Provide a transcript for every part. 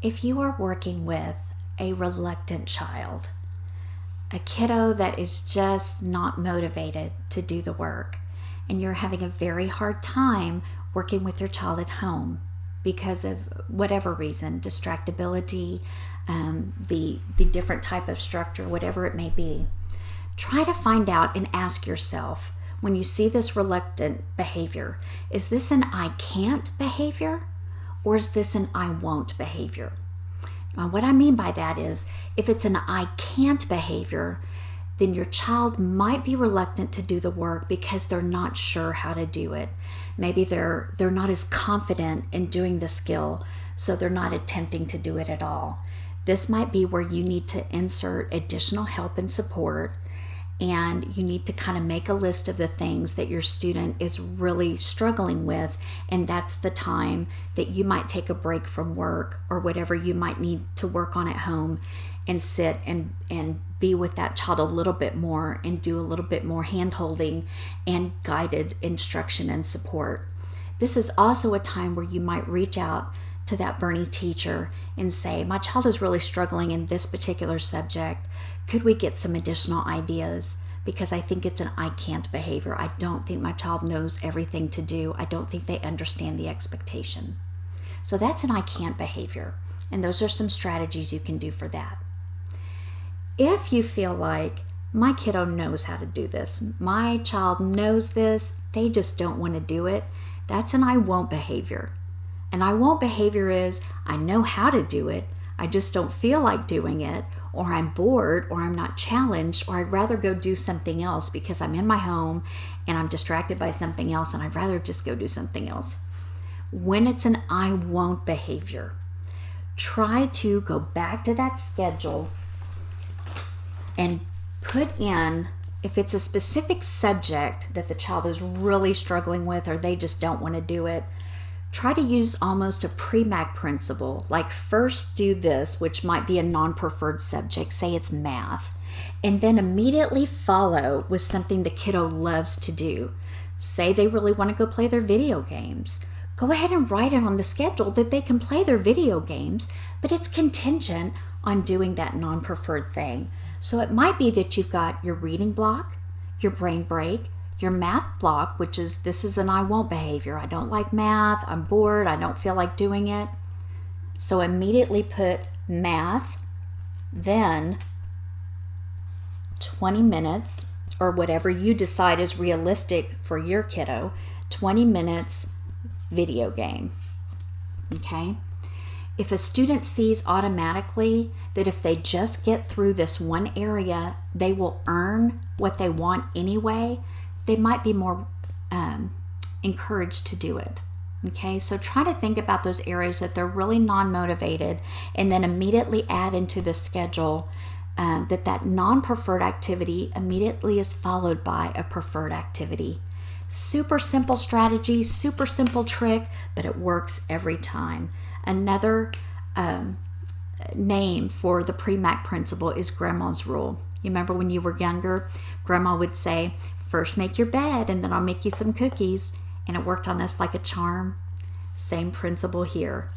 If you are working with a reluctant child, a kiddo that is just not motivated to do the work, and you're having a very hard time working with your child at home because of whatever reason, distractibility, the different type of structure, whatever it may be, try to find out and ask yourself, when you see this reluctant behavior, is this an I can't behavior or is this an I won't behavior? Now, what I mean by that is, if it's an I can't behavior, then your child might be reluctant to do the work because they're not sure how to do it. Maybe they're not as confident in doing the skill, so they're not attempting to do it at all. This might be where you need to insert additional help and support, and you need to kind of make a list of the things that your student is really struggling with, and that's the time that you might take a break from work or whatever you might need to work on at home and sit and be with that child a little bit more and do a little bit more hand-holding and guided instruction and support. This is also a time where you might reach out to that Bernie teacher and say, my child is really struggling in this particular subject. Could we get some additional ideas? Because I think it's an I can't behavior. I don't think my child knows everything to do. I don't think they understand the expectation. So that's an I can't behavior. And those are some strategies you can do for that. If you feel like my kiddo knows how to do this, my child knows this, they just don't want to do it, that's an I won't behavior. An I won't behavior is, I know how to do it, I just don't feel like doing it, or I'm bored, or I'm not challenged, or I'd rather go do something else because I'm in my home and I'm distracted by something else and I'd rather just go do something else. When it's an I won't behavior, try to go back to that schedule and put in, if it's a specific subject that the child is really struggling with or they just don't want to do it, try to use almost a pre-MAC principle, like first do this, which might be a non-preferred subject, say it's math, and then immediately follow with something the kiddo loves to do. Say they really want to go play their video games. Go ahead and write it on the schedule that they can play their video games, but it's contingent on doing that non-preferred thing. So it might be that you've got your reading block, your brain break, your math block, which is, this is an I won't behavior. I don't like math, I'm bored, I don't feel like doing it. So immediately put math, then 20 minutes, or whatever you decide is realistic for your kiddo, 20 minutes video game, okay? If a student sees automatically that if they just get through this one area, they will earn what they want anyway, they might be more encouraged to do it. Okay, so try to think about those areas that they're really non-motivated, and then immediately add into the schedule that non-preferred activity immediately is followed by a preferred activity. Super simple strategy, super simple trick, but it works every time. Another name for the pre-MAC principle is Grandma's rule. You remember when you were younger, Grandma would say, first make your bed and then I'll make you some cookies. And it worked on us like a charm. Same principle here.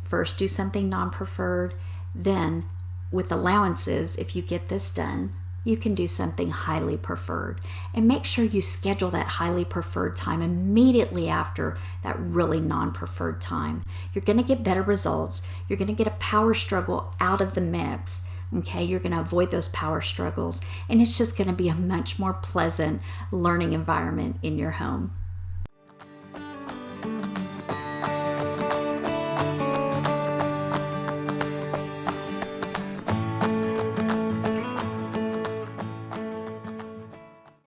First do something non-preferred, then with allowances, if you get this done, you can do something highly preferred. And make sure you schedule that highly preferred time immediately after that really non-preferred time. You're going to get better results. You're going to get a power struggle out of the mix. Okay, you're going to avoid those power struggles, and it's just going to be a much more pleasant learning environment in your home.